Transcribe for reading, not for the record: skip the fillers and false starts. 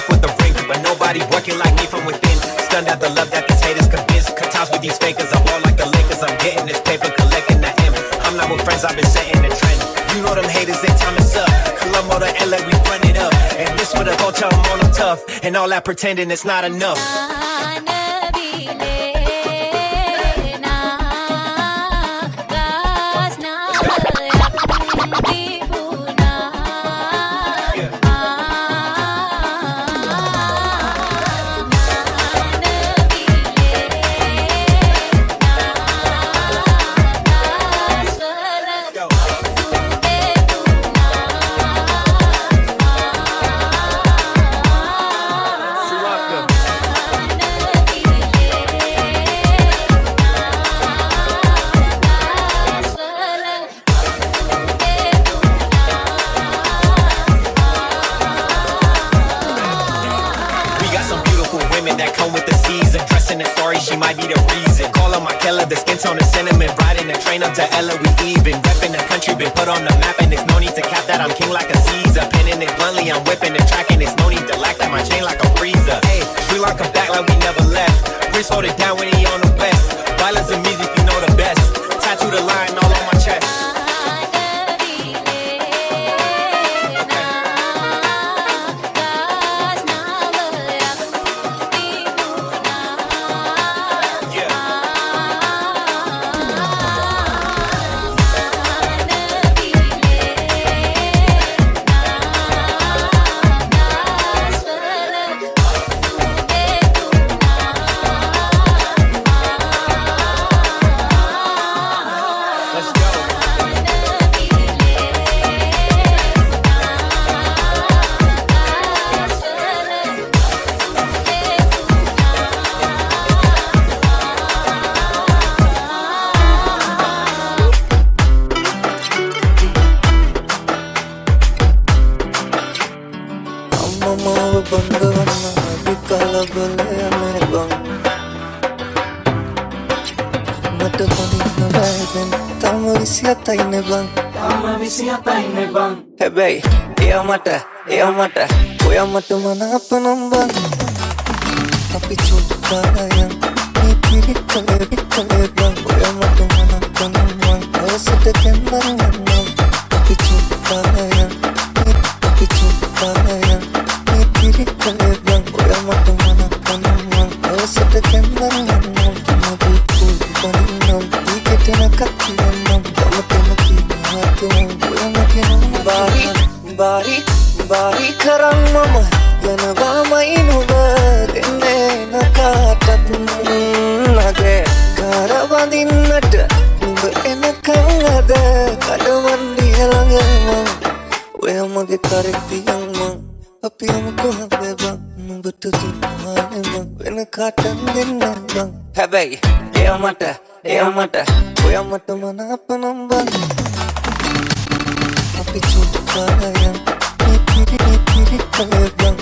left with a ring, but nobody working like me from within. Stunned at the love that these haters convince. Cut ties with these fakers, I ball like the Lakers. I'm getting this paper, collecting the M. I'm not with friends, I've been setting the trend. You know them haters, their time is up. Colombo to LA, we run it up. And this for the culture, I'm on them tough. And all that pretending it's not enough. She might be the reason. Call her my Keller, the skin tone is cinnamon. Riding the train up to Ella, we even. Repping the country, been put on the map. And there's no need to cap that, I'm king like a Caesar. Pinning it bluntly, I'm whipping and tracking. There's no need to lack that, my chain like a freezer. Hey, Sri Lanka back like we never left. Wrist hold it down when he on the west. Violence and music, you know the best. Tattoo the line all on my chest. Hey, mata, koya mata mana apanam bang. Tapi chuta yang ni kiri kale bang. Koya mata mana apanam bang. Aisa teken bang nam. Tapi chuta yang ni kiri kale bang. Koya mata mana apanam bang. Aisa teken bang nam. Nabu ku bang nam. Iketena kakiyan nam. Kamatena kiyan koya mata Bari karang mama yanaba mainuba denne nakatat nage karabandinata numba enakangada kadamandi halangama oyamage karekti yamma api amko habeba numba tutu halema enakatan denna bang habei eyamata oyamata mana apanam bang api chuta yang ni kiri kale bang